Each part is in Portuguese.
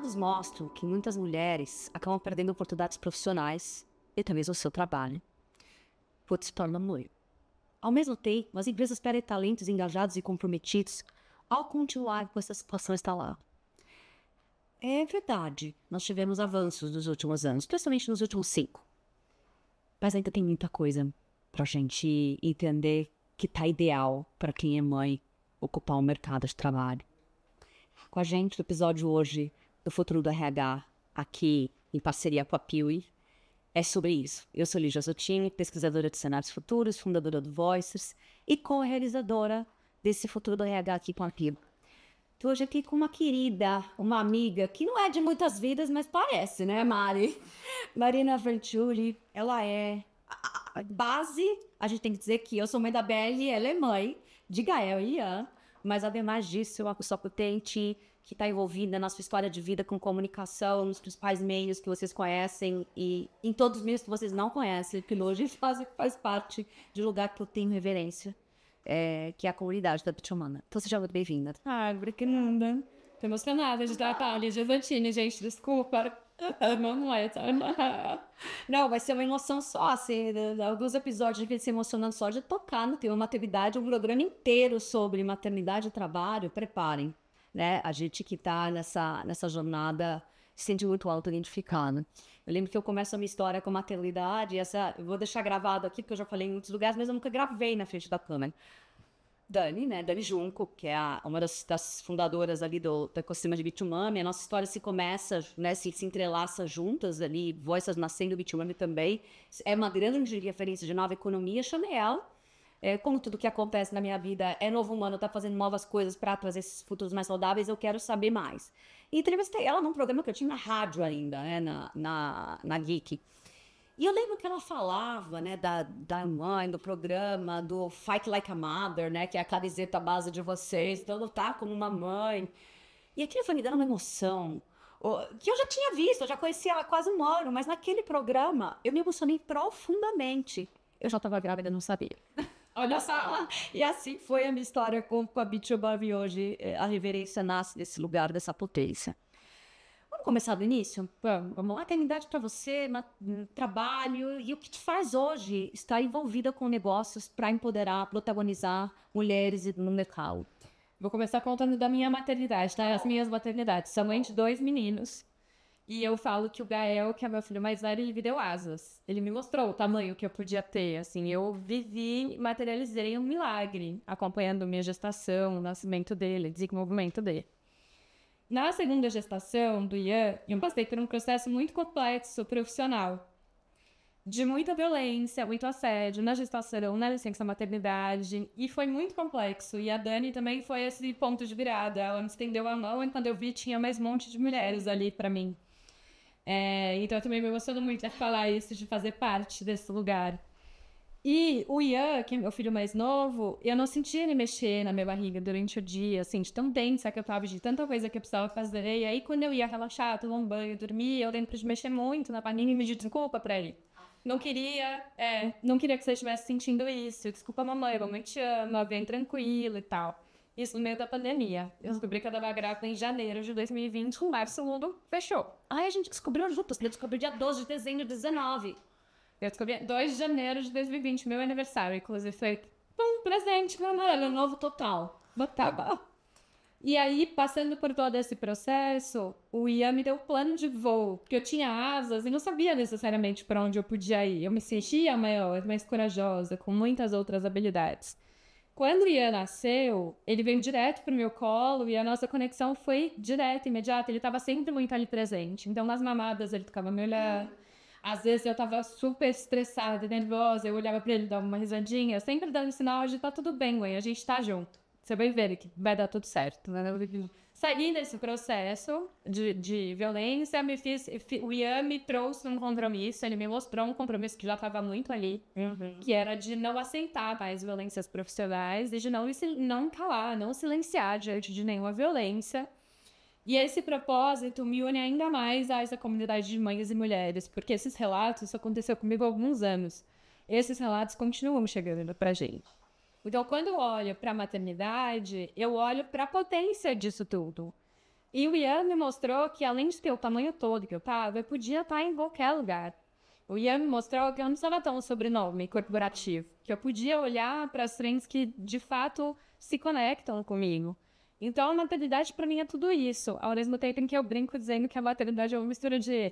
dados mostram que muitas mulheres acabam perdendo oportunidades profissionais e também o seu trabalho por se tornar mãe. Ao mesmo tempo, as empresas perdem talentos engajados e comprometidos ao continuar com essa situação instalada. É verdade, nós tivemos avanços nos últimos anos, principalmente nos últimos 5. Mas ainda tem muita coisa para a gente entender que tá ideal para quem é mãe ocupar o mercado de trabalho. Com a gente no episódio hoje do Futuro do RH, aqui em parceria com a Piuí, é sobre isso. Eu sou Lígia Zottini, pesquisadora de cenários futuros, fundadora do Voices e co-realizadora desse Futuro do RH aqui com a Piuí. Estou hoje aqui com uma querida, uma amiga, que não é de muitas vidas, mas parece, né, Mari? Marina Vertuli, ela é a base, a gente tem que dizer que eu sou mãe da Belle, ela é mãe de Gael e Ian, mas ademais disso, é uma pessoa potente, que está envolvida na sua história de vida com comunicação, nos principais meios que vocês conhecem e em todos os meios que vocês não conhecem, que hoje faz parte de um lugar que eu tenho reverência, que é a comunidade da Bitumana. Então, seja muito bem-vinda. Obrigada. Tô emocionada de estar a Lígia Zottini, gente, desculpa. Não é, tá? Não, vai ser uma emoção só, assim, alguns episódios a gente vai se emocionando só de tocar no tema maternidade, um programa inteiro sobre maternidade e trabalho, preparem, né? A gente que tá nessa jornada se sente muito auto-identificada. Eu lembro que eu começo a minha história com maternidade, eu vou deixar gravado aqui, porque eu já falei em muitos lugares, mas eu nunca gravei na frente da câmera. Dani, né? Dani Junco, que é uma das fundadoras ali do ecossistema de Bitumami. A nossa história se começa, né? Se entrelaça juntas ali, Voices nascendo, Bitumami também. É uma grande referência de nova economia. Chanel, como tudo que acontece na minha vida, é novo humano, tá fazendo novas coisas para trazer esses futuros mais saudáveis, eu quero saber mais. E entrevistei ela num programa que eu tinha na rádio ainda, né? Na Geek. E eu lembro que ela falava, né, da mãe, do programa, do Fight Like a Mother, né, que é a camiseta base de vocês, então lutar como uma mãe. E aquilo foi me dando uma emoção, que eu já tinha visto, eu já conhecia há quase um ano, mas naquele programa eu me emocionei profundamente. Eu já estava grávida e não sabia. Olha só! E assim foi a minha história com a Bitumami hoje. A reverência nasce desse lugar, dessa potência. Vamos começar do início? Vamos. Maternidade para você, trabalho, e o que te faz hoje estar envolvida com negócios para empoderar, protagonizar mulheres no mercado? Vou começar contando da minha maternidade, tá? As minhas maternidades. Sou mãe de 2 meninos. E eu falo que o Gael, que é meu filho mais velho, ele me deu asas. Ele me mostrou o tamanho que eu podia ter, assim. Eu vivi, materializei um milagre, acompanhando minha gestação, o nascimento dele, o desenvolvimento dele. Na segunda gestação do Ian, eu passei por um processo muito complexo profissional, de muita violência, muito assédio na gestação, na licença maternidade, e foi muito complexo. E a Dani também foi esse ponto de virada. Ela me estendeu a mão e quando eu vi tinha mais um monte de mulheres ali para mim. Então eu também me emociono muito de falar isso, de fazer parte desse lugar. E o Ian, que é meu filho mais novo, eu não sentia ele mexer na minha barriga durante o dia, assim, de tão densa que eu tava, de tanta coisa que eu precisava fazer. E aí, quando eu ia relaxar, tomar um banho, dormir, eu lembro de mexer muito na barriga e pedir desculpa pra ele. Não queria que você estivesse sentindo isso. Desculpa, mamãe te ama, vem tranquilo e tal. Isso no meio da pandemia. Eu descobri que eu tava grávida em janeiro de 2020, o março o mundo fechou. Aí a gente descobriu juntos, eu descobri dia 12 de dezembro de 2019. Eu descobri 2 de janeiro de 2020, meu aniversário. Inclusive foi um presente, meu ano novo total. Botava. E aí, passando por todo esse processo, o Ian me deu um plano de voo, porque eu tinha asas e não sabia necessariamente para onde eu podia ir. Eu me sentia maior, mais corajosa, com muitas outras habilidades. Quando o Ian nasceu, ele veio direto pro meu colo e a nossa conexão foi direta, imediata. Ele estava sempre muito ali presente. Então, nas mamadas, ele ficava me olhando. Às vezes eu tava super estressada, nervosa, eu olhava pra ele, dava uma risadinha, sempre dando sinal de tá tudo bem, mãe, a gente tá junto. Você vai ver que vai dar tudo certo, né? Saí desse processo de violência, o Ian me trouxe um compromisso, ele me mostrou um compromisso que já estava muito ali, que era de não aceitar mais violências profissionais e de não calar, não silenciar diante de nenhuma violência. E esse propósito me une ainda mais a essa comunidade de mães e mulheres, porque esses relatos, isso aconteceu comigo há alguns anos, esses relatos continuam chegando pra gente. Então, quando eu olho para a maternidade, eu olho para a potência disso tudo. E o Ian me mostrou que, além de ter o tamanho todo que eu tava, eu podia estar em qualquer lugar. O Ian me mostrou que eu não precisava ter um sobrenome corporativo, que eu podia olhar para as trends que, de fato, se conectam comigo. Então, a maternidade, para mim, é tudo isso. Ao mesmo tempo em que eu brinco dizendo que a maternidade é uma mistura de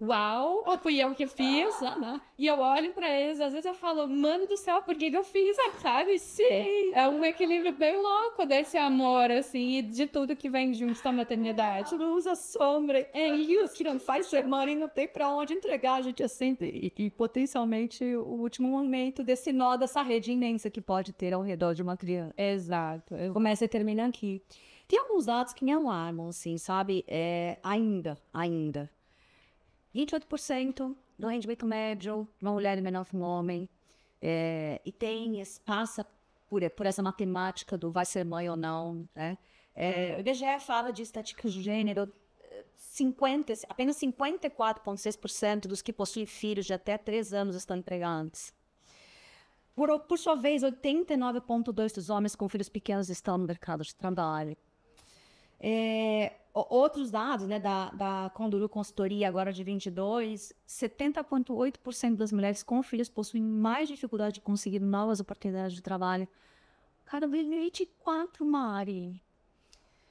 uau, ou fui eu que fiz, né? E eu olho pra eles, às vezes eu falo, mano do céu, por que eu fiz, sabe? Sim, é um equilíbrio bem louco desse amor, assim, e de tudo que vem junto da maternidade. Não usa sombra, é isso que não faz semana e não tem pra onde entregar, a gente assim, e potencialmente o último momento desse nó, dessa rede imensa que pode ter ao redor de uma criança. Exato. Começa e termina aqui. Tem alguns dados que me alarmam, assim, sabe? Ainda. 28% do rendimento médio de uma mulher é menor que um homem. E passa por essa matemática do vai ser mãe ou não, né? O IBGE fala de estatística de gênero, apenas 54,6% dos que possuem filhos de até 3 anos estão empregados. Por sua vez, 89,2% dos homens com filhos pequenos estão no mercado de trabalho. Outros dados, né, da Conduru Consultoria, agora de 22, 70,8% das mulheres com filhos possuem mais dificuldade de conseguir novas oportunidades de trabalho. Cara, 2024, Mari.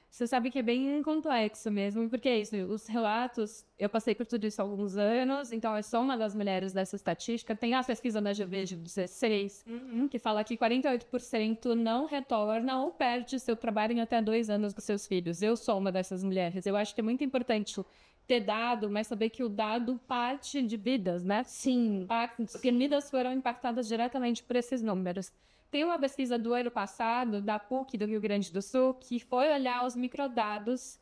Você sabe que é bem complexo mesmo, porque é isso, os relatos, eu passei por tudo isso há alguns anos, então eu sou uma das mulheres dessa estatística. Tem a pesquisa da GV de 16, que fala que 48% não retorna ou perde seu trabalho em até 2 anos com seus filhos. Eu sou uma dessas mulheres. Eu acho que é muito importante ter dado, mas saber que o dado parte de vidas, né? Sim. Porque vidas foram impactadas diretamente por esses números. Tem uma pesquisa do ano passado, da PUC do Rio Grande do Sul, que foi olhar os microdados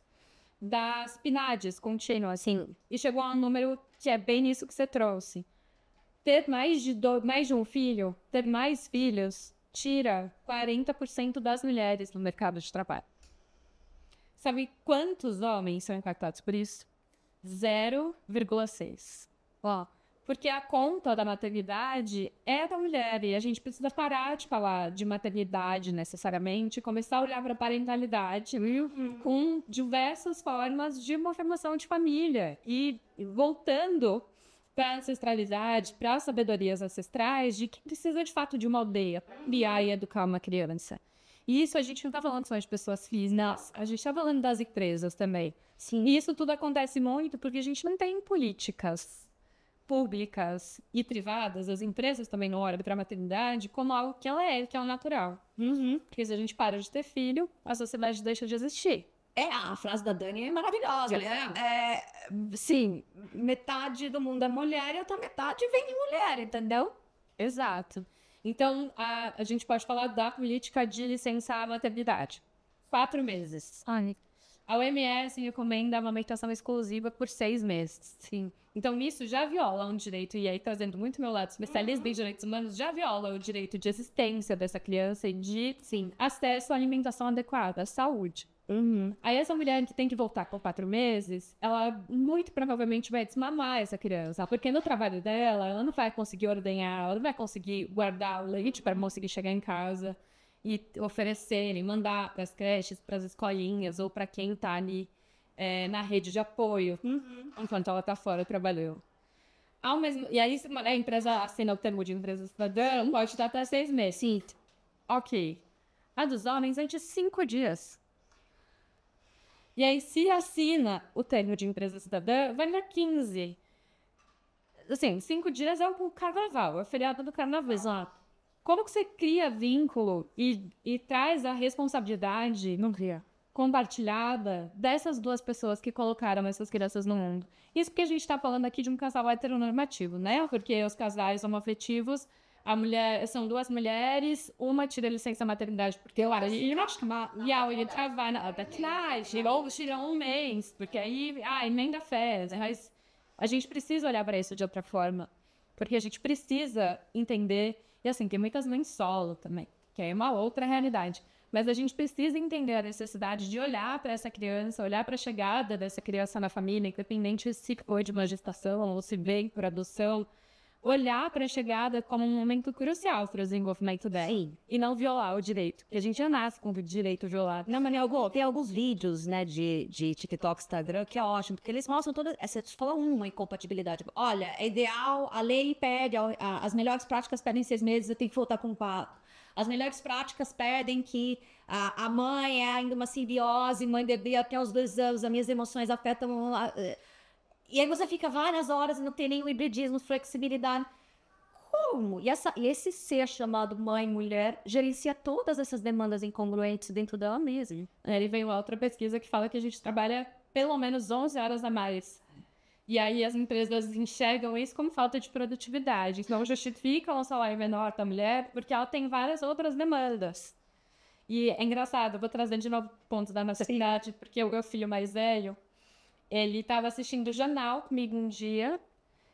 das PNADs contínuas, assim, e chegou a um número que é bem nisso que você trouxe. Ter mais de um filho, ter mais filhos, tira 40% das mulheres no mercado de trabalho. Sabe quantos homens são impactados por isso? 0,6. Ó. Porque a conta da maternidade é da mulher e a gente precisa parar de falar de maternidade necessariamente e começar a olhar para a parentalidade com diversas formas de uma formação de família e voltando para a ancestralidade, para as sabedorias ancestrais de que precisa de fato de uma aldeia para criar e educar uma criança. E isso a gente não está falando só de pessoas físicas, a gente está falando das empresas também. Sim. E isso tudo acontece muito porque a gente não tem políticas públicas e privadas, as empresas também não olham para a maternidade como algo que ela é, que é o natural. Porque se a gente para de ter filho, a sociedade deixa de existir. A frase da Dani é maravilhosa. Sim, metade do mundo é mulher e outra metade vem de mulher, entendeu? Exato. Então, a gente pode falar da política de licença maternidade. 4 meses. Ai. A OMS recomenda a amamentação exclusiva por 6 meses. Sim. Então, isso já viola um direito, e aí trazendo muito meu lado especialista em direitos humanos, já viola o direito de existência dessa criança e de acesso à alimentação adequada, à saúde. Aí essa mulher que tem que voltar com 4 meses, ela muito provavelmente vai desmamar essa criança, porque no trabalho dela, ela não vai conseguir ordenhar, ela não vai conseguir guardar o leite para conseguir chegar em casa e oferecer e mandar para as creches, para as escolinhas ou para quem está ali na rede de apoio, enquanto ela está fora trabalhando. E aí, se a empresa assina o termo de empresa cidadã, pode dar até 6 meses. Sim. Ok. A dos homens é de 5 dias. E aí, se assina o termo de empresa cidadã, vai dar 15. Assim, 5 dias é o carnaval, é o feriado do carnaval. Exato. Como que você cria vínculo e traz a responsabilidade compartilhada dessas duas pessoas que colocaram essas crianças no mundo? Isso porque a gente está falando aqui de um casal heteronormativo, né? Porque os casais homoafetivos, são 2 mulheres, uma tira licença maternidade porque e a outra trabalha atrás, ou tira 1 mês, porque aí, emenda férias. Mas a gente precisa olhar para isso de outra forma, porque a gente precisa entender, e assim, tem muitas mães solo também, que é uma outra realidade. Mas a gente precisa entender a necessidade de olhar para essa criança, olhar para a chegada dessa criança na família, independente se foi de uma gestação ou se veio por adoção, olhar para a chegada como um momento crucial para o desenvolvimento dela. Sim. E não violar o direito. Porque a gente já nasce com o direito violado. Não, mas tem alguns vídeos, né, de TikTok, Instagram, que é ótimo, porque eles mostram toda. Você falou uma incompatibilidade. Olha, é ideal, a lei pede, as melhores práticas pedem 6 meses, eu tenho que voltar com o parto. As melhores práticas pedem que a mãe é ainda uma simbiose, mãe bebê até os 2 anos, as minhas emoções afetam. E aí você fica várias horas e não tem nenhum hibridismo, flexibilidade. Como? E esse ser chamado mãe, mulher, gerencia todas essas demandas incongruentes dentro dela mesma. Ele veio outra pesquisa que fala que a gente trabalha pelo menos 11 horas a mais. E aí as empresas enxergam isso como falta de produtividade. Então justificam o salário menor da mulher porque ela tem várias outras demandas. E é engraçado, eu vou trazer de novo pontos da nossa cidade, porque o meu filho mais velho, ele estava assistindo o jornal comigo um dia,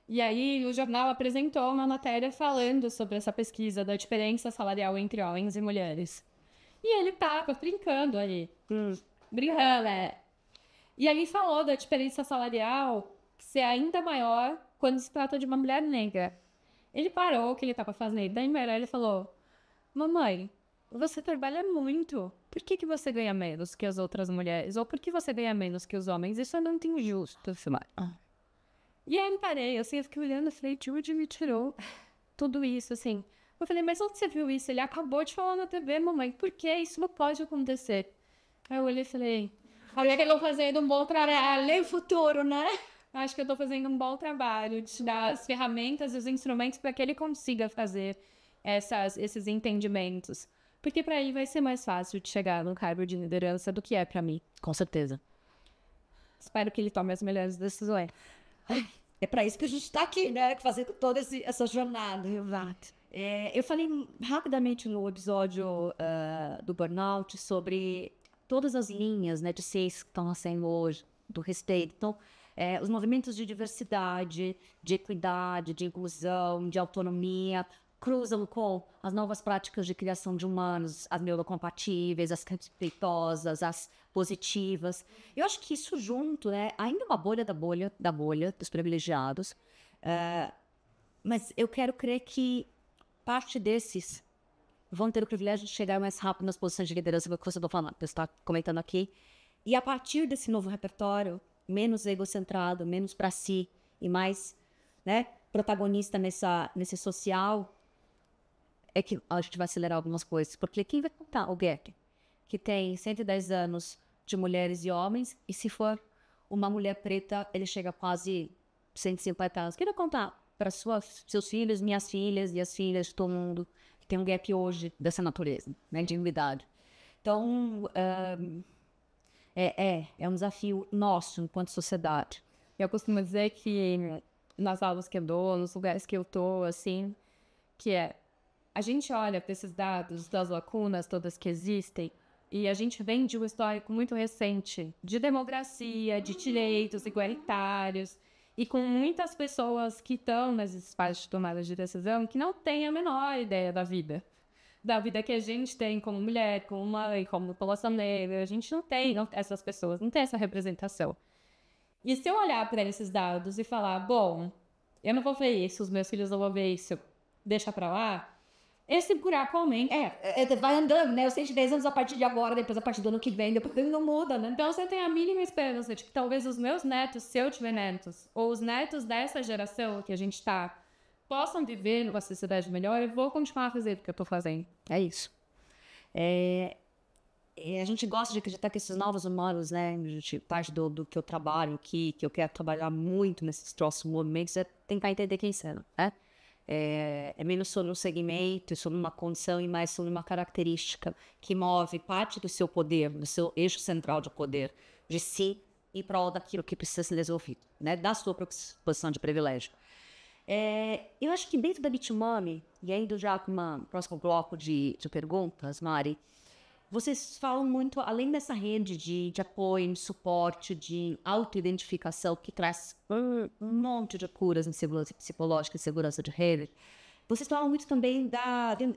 e aí o jornal apresentou uma matéria falando sobre essa pesquisa da diferença salarial entre homens e mulheres. E ele estava brincando ali. Brincando, E aí falou da diferença salarial ser ainda maior quando se trata de uma mulher negra. Ele parou o que ele estava fazendo, daí ele falou: mamãe, você trabalha muito. Por que você ganha menos que as outras mulheres? Ou por que você ganha menos que os homens? Isso é muito injusto, Simara. E aí eu parei, assim, eu fiquei olhando e falei, de onde me tirou tudo isso, assim? Eu falei, mas onde você viu isso? Ele acabou de falar na TV, mamãe, por que isso não pode acontecer? Aí eu olhei e falei, olha que eu tô fazendo um bom trabalho, no futuro, né? Acho que eu tô fazendo um bom trabalho de te dar as ferramentas e os instrumentos para que ele consiga fazer esses entendimentos. Porque para ele vai ser mais fácil de chegar no cargo de liderança do que é para mim. Com certeza. Espero que ele tome as melhores decisões. É para isso que a gente está aqui, né? Fazendo toda essa jornada. Exato. Eu falei rapidamente no episódio do Burnout sobre todas as linhas, né, de seis que estão nascendo hoje, do respeito. Então, os movimentos de diversidade, de equidade, de inclusão, de autonomia, cruzam com as novas práticas de criação de humanos, as neurocompatíveis, as respeitosas, as positivas. Eu acho que isso junto, né, ainda uma bolha da bolha dos privilegiados, mas eu quero crer que parte desses vão ter o privilégio de chegar mais rápido nas posições de liderança, que você está comentando aqui, e a partir desse novo repertório, menos egocentrado, menos para si e mais, né, protagonista nesse social, é que a gente vai acelerar algumas coisas. Porque quem vai contar o gap? Que tem 110 anos de mulheres e homens, e se for uma mulher preta, ele chega a quase 150 anos. Quem vai contar para seus filhos, minhas filhas e as filhas de todo mundo que tem um gap hoje dessa natureza, né, de idade? Então, é um desafio nosso enquanto sociedade. Eu costumo dizer que nas aulas que eu dou, nos lugares que eu tô, assim, que a gente olha para esses dados das lacunas todas que existem e a gente vem de um histórico muito recente de democracia, de direitos igualitários e com muitas pessoas que estão nesses espaços de tomada de decisão que não têm a menor ideia da vida que a gente tem como mulher, como mãe, como população negra. A gente não tem essas pessoas, não tem essa representação. E se eu olhar para esses dados e falar, bom, eu não vou ver isso, os meus filhos não vão ver isso, deixa para lá, esse buraco aumenta. Vai andando, né? Eu sei de 10 anos a partir de agora, depois a partir do ano que vem, depois não muda, né? Então você tem a mínima esperança de que talvez os meus netos, se eu tiver netos, ou os netos dessa geração que a gente tá, possam viver numa sociedade melhor, eu vou continuar a fazer o que eu tô fazendo. É isso. A gente gosta de acreditar que esses novos humanos, né, parte do que eu trabalho aqui, que eu quero trabalhar muito nesses próximos momentos, é tentar entender quem são, né? É menos sobre um segmento, sobre uma condição e mais sobre uma característica que move parte do seu poder, do seu eixo central de poder, de si em prol daquilo que precisa ser resolvido, né? Da sua posição de privilégio. Eu acho que dentro da Bitmami, e ainda já com um próximo bloco de perguntas, Mari, vocês falam muito, além dessa rede de apoio, de suporte, de autoidentificação, que traz um monte de curas em segurança psicológica e segurança de rede, vocês falam muito também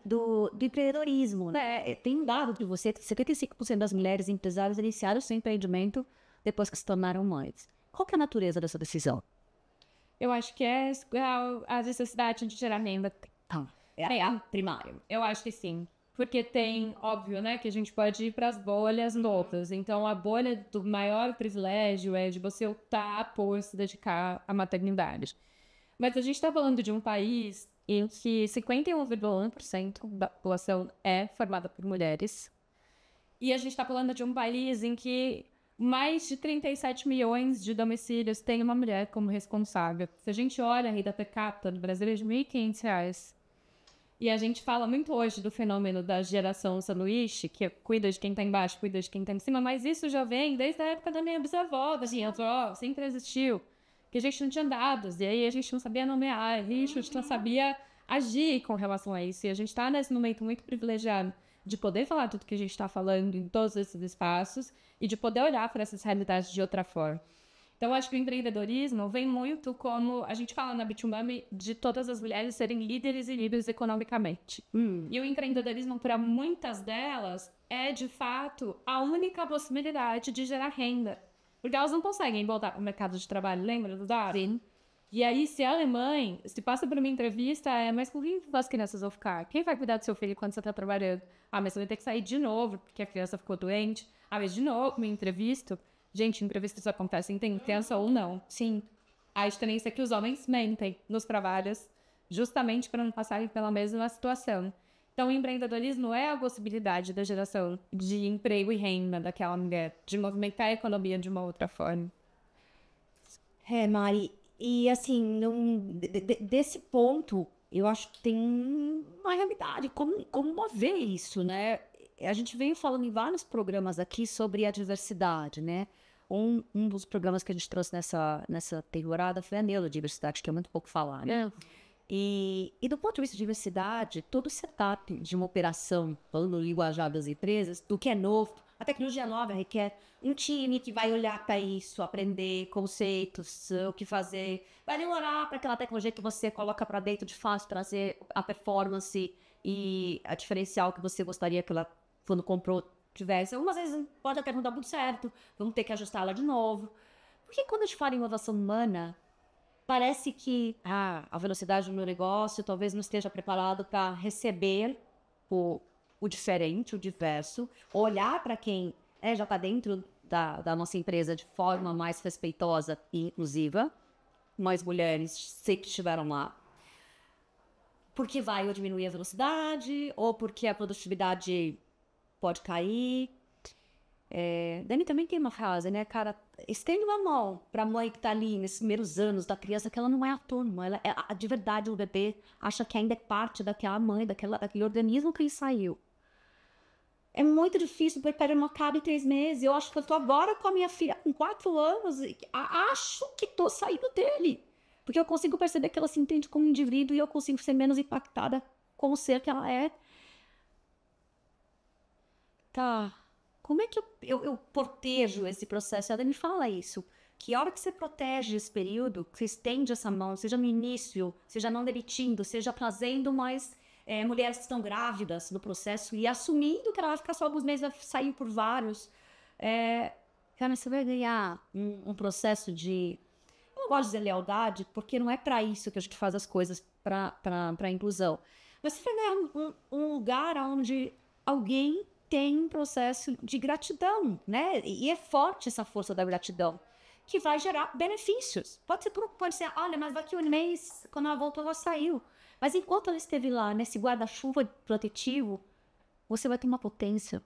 do empreendedorismo, né? Tem um dado de você que 75% das mulheres empresárias iniciaram seu empreendimento depois que se tornaram mães. Qual que é a natureza dessa decisão? Eu acho que é a necessidade de gerar renda. É a primária. Eu acho que sim. Porque tem, óbvio, né, que a gente pode ir para as bolhas loucas. Então, a bolha do maior privilégio é de você optar por se dedicar à maternidade. Mas a gente está falando de um país em que 51,1% da população é formada por mulheres. E a gente está falando de um país em que mais de 37 milhões de domicílios tem uma mulher como responsável. Se a gente olha a renda per capita do Brasil é de R$ 1.500. E a gente fala muito hoje do fenômeno da geração sanduíche, que cuida de quem está embaixo, cuida de quem está em cima, mas isso já vem desde a época da minha bisavó, da minha avó, sempre existiu. Que a gente não tinha dados, e aí a gente não sabia nomear, a gente não sabia agir com relação a isso. E a gente está nesse momento muito privilegiado de poder falar tudo que a gente está falando em todos esses espaços e de poder olhar para essas realidades de outra forma. Então, acho que o empreendedorismo vem muito como a gente fala na Bitumami de todas as mulheres serem líderes e livres economicamente. E o empreendedorismo, para muitas delas, é, de fato, a única possibilidade de gerar renda. Porque elas não conseguem voltar para o mercado de trabalho, lembra do dado? Sim. E aí, se ela é mãe, se passa por uma entrevista, mas com quem as crianças vão ficar? Quem vai cuidar do seu filho quando você está trabalhando? Mas você vai ter que sair de novo porque a criança ficou doente. Mas de novo, me entrevisto. Gente, entrevistas acontecem, tem intensa ou não. Sim. A diferença é que os homens mentem nos trabalhos justamente para não passarem pela mesma situação. Então, o empreendedorismo é a possibilidade da geração de emprego e renda daquela mulher, de movimentar a economia de uma outra forma. Mari, e assim, desse ponto, eu acho que tem uma realidade, como mover isso, né? A gente veio falando em vários programas aqui sobre a diversidade, né? Um dos programas que a gente trouxe nessa temporada foi a neurodiversidade, que é muito pouco falar, né? E do ponto de vista de diversidade, todo setup de uma operação, falando no linguajar das empresas, do que é novo, a tecnologia nova requer um time que vai olhar para isso, aprender conceitos, o que fazer, vai demorar para aquela tecnologia que você coloca para dentro de fácil trazer a performance e a diferencial que você gostaria que ela, quando comprou, tivesse. Algumas vezes pode até não dar muito certo, vamos ter que ajustar ela de novo. Porque quando a gente fala em inovação humana, parece que a velocidade do meu negócio talvez não esteja preparado para receber o diferente, o diverso, olhar para quem já está dentro da nossa empresa de forma mais respeitosa e inclusiva. Nós mulheres sempre estiveram lá. Porque vai ou diminuir a velocidade, ou porque a produtividade pode cair. Dani também tem uma frase, né, cara? Estende uma mão pra mãe que tá ali nesses primeiros anos da criança, que ela não é autônoma, ela é de verdade o bebê acha que ainda é parte daquela mãe, daquele organismo que ele saiu. É muito difícil porque ele não acaba em 3 meses. Eu acho que eu tô agora com a minha filha com 4 anos e acho que tô saindo dele. Porque eu consigo perceber que ela se entende como indivíduo e eu consigo ser menos impactada como ser que ela é. Tá. Como é que eu protejo esse processo? Ela me fala isso. Que a hora que você protege esse período, que você estende essa mão, seja no início, seja não demitindo, seja trazendo mais mulheres que estão grávidas no processo e assumindo que ela vai ficar só alguns meses, vai sair por vários. Cara, você vai ganhar um processo de... Eu não gosto de dizer lealdade, porque não é para isso que a gente faz as coisas para a inclusão. Mas você vai ganhar um lugar onde alguém tem um processo de gratidão, né? E é forte essa força da gratidão, que vai gerar benefícios. Pode ser, olha, mas daqui um mês, quando ela voltou, ela saiu. Mas enquanto ela esteve lá, nesse guarda-chuva protetivo, você vai ter uma potência.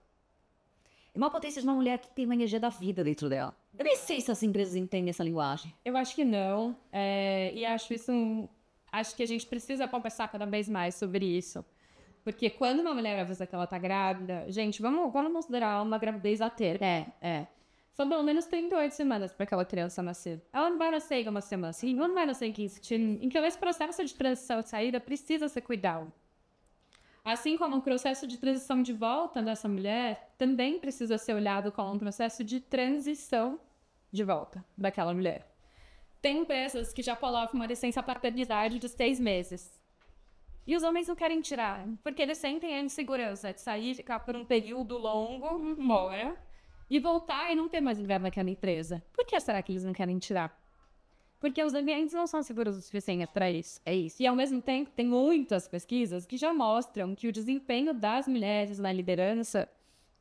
Uma potência de uma mulher que tem uma energia da vida dentro dela. Eu nem sei se as empresas entendem essa linguagem. Eu acho que não. E acho isso acho que a gente precisa conversar cada vez mais sobre isso. Porque quando uma mulher avisa que ela tá grávida, gente, vamos considerar uma gravidez a ter. São pelo menos 38 semanas para aquela criança nascer. Ela não vai nascer em uma semana, assim, ela não vai nascer em 15 dias. Então esse processo de transição de saída precisa ser cuidado. Assim como o processo de transição de volta dessa mulher também precisa ser olhado como um processo de transição de volta daquela mulher. Tem empresas que já colocam uma licença paternidade de 6 meses. E os homens não querem tirar, porque eles sentem a insegurança de sair, ficar por um período longo, embora, e voltar e não ter mais lugar naquela empresa. Por que será que eles não querem tirar? Porque os ambientes não são seguros o suficiente para isso. É isso. E, ao mesmo tempo, tem muitas pesquisas que já mostram que o desempenho das mulheres na liderança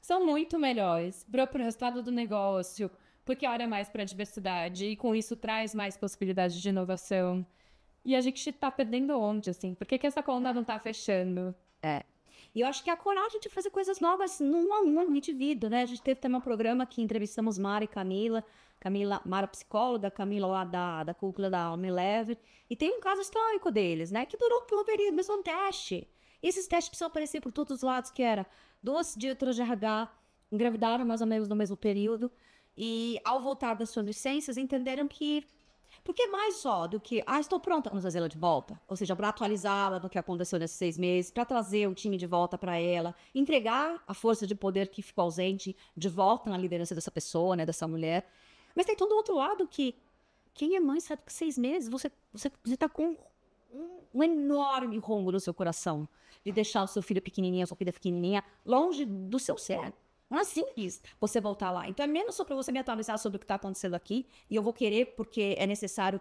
são muito melhores para o resultado do negócio, porque olha mais para a diversidade e, com isso, traz mais possibilidades de inovação. E a gente está perdendo onde, assim? Por que essa conta não está fechando? E eu acho que é a coragem de fazer coisas novas num indivíduo, né? A gente teve também um programa que entrevistamos Mara e Camila. Mara psicóloga, Camila lá da cúpula da Unilever. E tem um caso histórico deles, né? Que durou por um período, mas um teste. E esses testes precisam aparecer por todos os lados, que era 2 diretoras de RH engravidaram mais ou menos no mesmo período. E ao voltar das suas licenças, entenderam que... Porque mais só do que, estou pronta, vamos trazê-la de volta. Ou seja, para atualizá-la do que aconteceu nesses 6 meses, para trazer o time de volta para ela, entregar a força de poder que ficou ausente de volta na liderança dessa pessoa, né, dessa mulher. Mas tem todo o outro lado que, quem é mãe sabe que 6 meses você está com um enorme rombo no seu coração de deixar o seu filho pequenininho, a sua filha pequenininha, longe do seu ser. Não é simples você voltar lá. Então é menos só para você me atualizar sobre o que está acontecendo aqui, e eu vou querer porque é necessário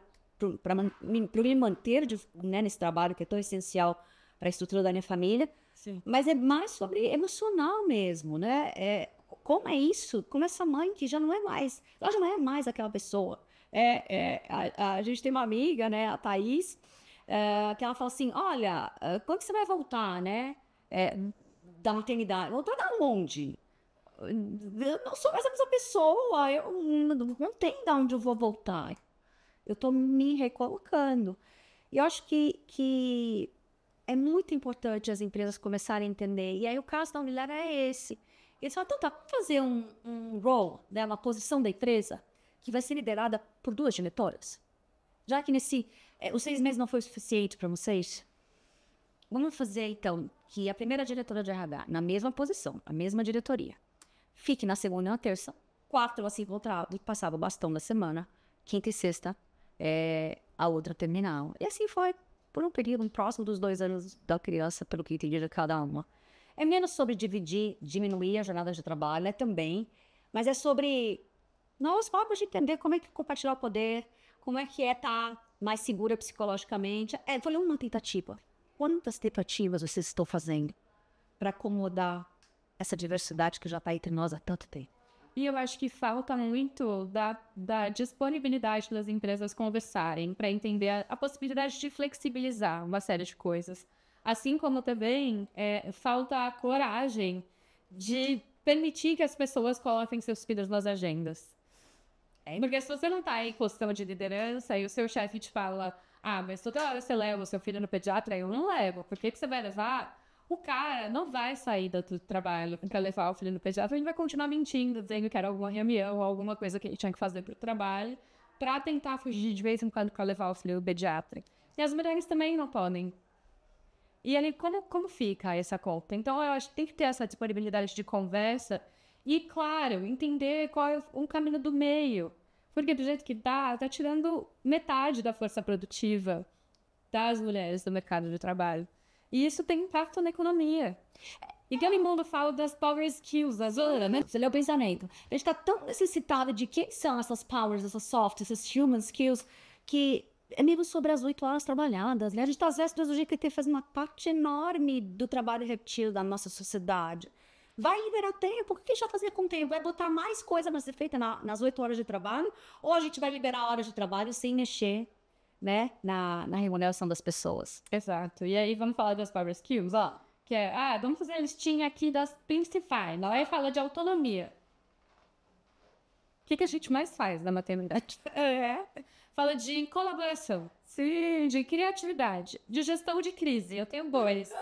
para me manter né, nesse trabalho que é tão essencial para a estrutura da minha família. Sim. Mas é mais sobre emocional mesmo, né? Como é isso? Como essa mãe que já não é mais, ela já não é mais aquela pessoa. A gente tem uma amiga, né, a Thaís, que ela fala assim, olha, quando que você vai voltar, né? Da maternidade. Voltar da onde? Eu não sou mais a mesma pessoa, eu não tenho de onde eu vou voltar. Eu estou me recolocando. E eu acho que é muito importante as empresas começarem a entender. E aí o caso da Unilever é esse. Eles falam, então tá, vamos fazer um role, né, uma posição da empresa que vai ser liderada por 2 diretoras. Já que os 6 meses não foi o suficiente para vocês, vamos fazer então que a primeira diretora de RH, na mesma posição, a mesma diretoria, fique na segunda e na terça, 4 assim voltava, passava o bastão da semana, quinta e sexta, a outra terminal. E assim foi por um período próximo dos 2 anos da criança, pelo que entendi de cada uma. É menos sobre diminuir a jornada de trabalho, também, mas é sobre novas formas de entender como é que compartilhar o poder, como é que estar mais segura psicologicamente. Foi uma tentativa. Quantas tentativas vocês estão fazendo para acomodar essa diversidade que já está entre nós há tanto tempo? E eu acho que falta muito da disponibilidade das empresas conversarem para entender a possibilidade de flexibilizar uma série de coisas. Assim como também falta a coragem de permitir que as pessoas coloquem seus filhos nas agendas. Porque se você não está em posição de liderança e o seu chefe te fala, mas toda hora você leva o seu filho no pediatra, eu não levo. Por que você vai levar? O cara não vai sair do trabalho para levar o filho no pediatra, ele vai continuar mentindo, dizendo que era alguma reunião ou alguma coisa que ele tinha que fazer para o trabalho, para tentar fugir de vez em quando para levar o filho no pediatra. E as mulheres também não podem. E ali, como fica essa conta? Então, eu acho que tem que ter essa disponibilidade de conversa e, claro, entender qual é o caminho do meio. Porque do jeito que tá tirando metade da força produtiva das mulheres do mercado de trabalho. E isso tem impacto na economia. E que o mundo fala das power skills, da zona, né? Você lê o pensamento. A gente está tão necessitado de quem são essas powers, essas soft, essas human skills, que é mesmo sobre as 8 horas trabalhadas, né? A gente está às vésperas do GPT faz uma parte enorme do trabalho repetido da nossa sociedade. Vai liberar tempo? O que a gente vai fazer com o tempo? Vai botar mais coisa para ser feita nas 8 horas de trabalho? Ou a gente vai liberar horas de trabalho sem mexer, né, na remuneração das pessoas? Exato. E aí vamos falar das power skills, ó. Que é, vamos fazer a listinha aqui das principais. Aí fala de autonomia. O que a gente mais faz na maternidade? Fala de colaboração. Sim, de criatividade, de gestão de crise. Eu tenho bois.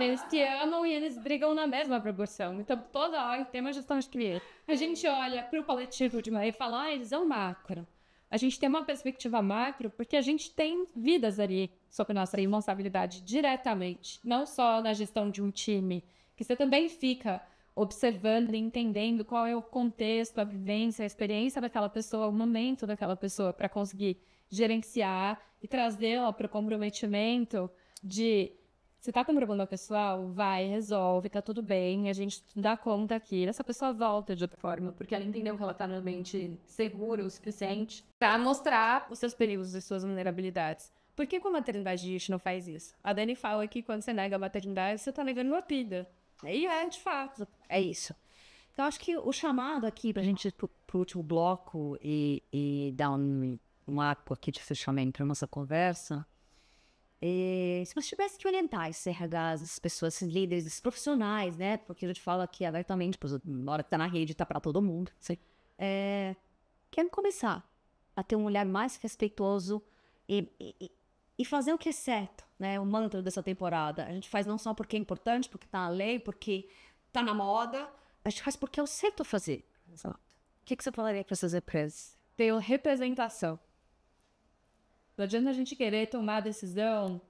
Eles te amam e eles brigam na mesma proporção. Então, toda hora tem uma gestão de crise. A gente olha para o coletivo de uma e fala, eles são macro. A gente tem uma perspectiva macro porque a gente tem vidas ali sob nossa responsabilidade diretamente. Não só na gestão de um time, que você também fica observando e entendendo qual é o contexto, a vivência, a experiência daquela pessoa, o momento daquela pessoa para conseguir gerenciar e trazê-la para o comprometimento de Você tá com um problema pessoal? Vai, resolve, tá tudo bem, a gente dá conta aqui. Essa pessoa volta de outra forma, porque ela entendeu que ela tá no ambiente seguro o suficiente pra mostrar os seus perigos e suas vulnerabilidades. Por que com a maternidade a gente não faz isso? A Dani fala que quando você nega a maternidade, você tá negando uma vida. E é, de fato, é isso. Então, acho que o chamado aqui pra gente ir pro último bloco e dar um arco aqui de fechamento pra nossa conversa. Se você tivesse que orientar esses RHs, essas pessoas, esses líderes, esses profissionais, né? Porque a gente fala aqui abertamente, na hora que tá na rede, tá pra todo mundo. Sim. Querem começar a ter um olhar mais respeitoso e fazer o que é certo, né? O mantra dessa temporada. A gente faz não só porque é importante, porque tá na lei, porque tá na moda. A gente faz porque é o certo a fazer. Exato. O que você falaria para essas empresas? Ter representação. Não adianta a gente querer tomar a decisão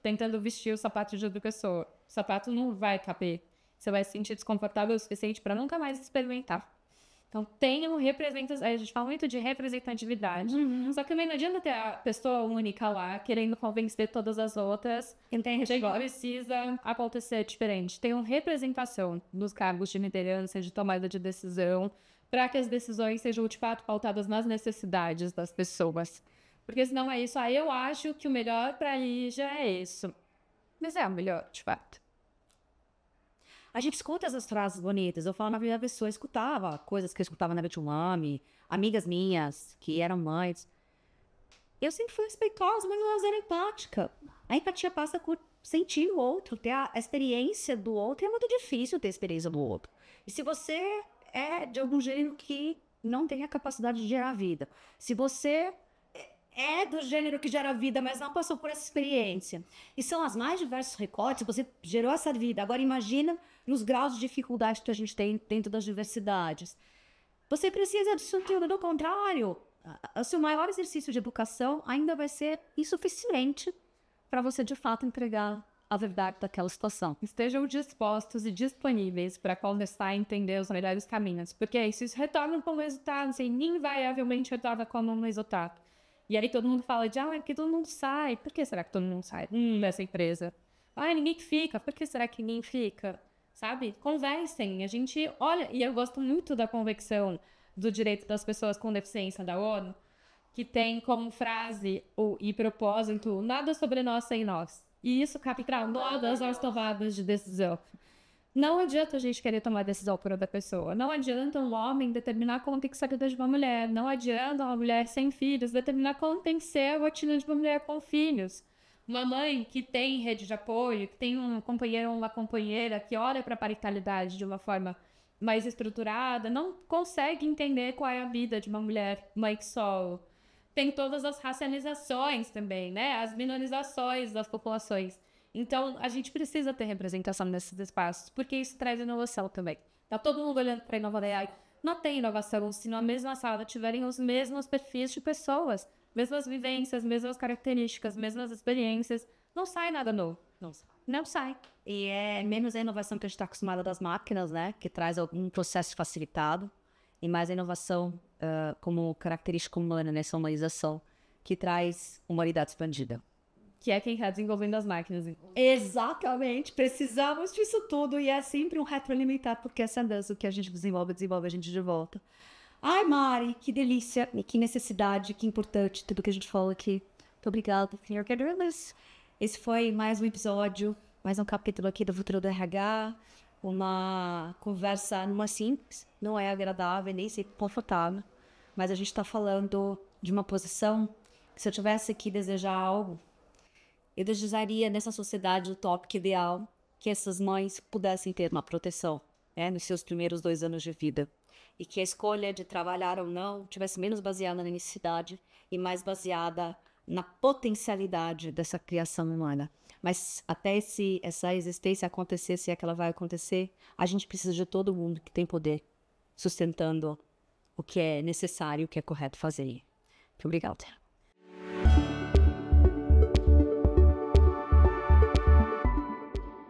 tentando vestir o sapato de outra pessoa. O sapato não vai caber. Você vai se sentir desconfortável o suficiente para nunca mais experimentar. Então, tenham representação. A gente fala muito de representatividade. Só que também não adianta ter a pessoa única lá, querendo convencer todas as outras. Precisa acontecer diferente. Tenham representação nos cargos de liderança, de tomada de decisão, para que as decisões sejam, de fato, pautadas nas necessidades das pessoas. Porque senão é isso. Eu acho que o melhor pra Lígia é isso. Mas é o melhor, de fato. A gente escuta essas frases bonitas. Eu falo na primeira pessoa, eu escutava coisas que eu escutava na Betumami, amigas minhas que eram mães. Eu sempre fui respeitosa, mas não era empática. A empatia passa por sentir o outro, ter a experiência do outro. É muito difícil ter a experiência do outro. E se você é de algum gênero que não tem a capacidade de gerar vida, se você é do gênero que gera vida, mas não passou por essa experiência. E são as mais diversos recortes, você gerou essa vida. Agora imagina nos graus de dificuldade que a gente tem dentro das diversidades. Você precisa disso tudo, do contrário. O seu maior exercício de educação ainda vai ser insuficiente para você, de fato, entregar a verdade daquela situação. Estejam dispostos e disponíveis para conversar e entender os melhores caminhos. Porque isso retorna como resultado, assim, invariavelmente retorna como um resultado. E aí todo mundo fala de, porque todo mundo sai. Por que será que todo mundo sai dessa empresa? Ninguém fica. Por que será que ninguém fica? Sabe? Conversem. A gente olha... E eu gosto muito da Convenção do Direito das Pessoas com Deficiência da ONU, que tem como frase e propósito, nada sobre nós sem nós. E isso cabe para todas as tomadas de decisão. Não adianta a gente querer tomar decisão por outra pessoa. Não adianta um homem determinar como tem que ser a vida de uma mulher. Não adianta uma mulher sem filhos determinar como tem que ser a rotina de uma mulher com filhos. Uma mãe que tem rede de apoio, que tem um companheiro ou uma companheira que olha para a parentalidade de uma forma mais estruturada, não consegue entender qual é a vida de uma mulher mãe solo. Tem todas as racializações também, né? As minorizações das populações. Então, a gente precisa ter representação nesses espaços, porque isso traz inovação também. Tá todo mundo olhando para a inovação. Não tem inovação se na mesma sala tiverem os mesmos perfis de pessoas, mesmas vivências, mesmas características, mesmas experiências. Não sai nada novo. Não sai. E é menos a inovação que a gente está acostumada das máquinas, né? Que traz algum processo facilitado. E mais a inovação como característica humana, nessa humanização, que traz humanidade expandida. Que é quem está desenvolvendo as máquinas. Exatamente, precisamos disso tudo e é sempre um retroalimentar, porque essa dança, o que a gente desenvolve a gente de volta. Ai, Mari, que delícia, que necessidade, que importante tudo que a gente falou aqui. Muito obrigada, senhor Quedulas. Esse foi mais um episódio, mais um capítulo aqui do Futuro do RH, uma conversa numa simples, não é agradável, nem sempre confortável, mas a gente está falando de uma posição que se eu tivesse que desejar algo, eu desejaria nessa sociedade utópica ideal que essas mães pudessem ter uma proteção, né, nos seus primeiros 2 anos de vida. E que a escolha de trabalhar ou não tivesse menos baseada na necessidade e mais baseada na potencialidade dessa criação humana. Mas até essa existência acontecer, se é que ela vai acontecer, a gente precisa de todo mundo que tem poder sustentando o que é necessário, o que é correto fazer. Muito obrigada.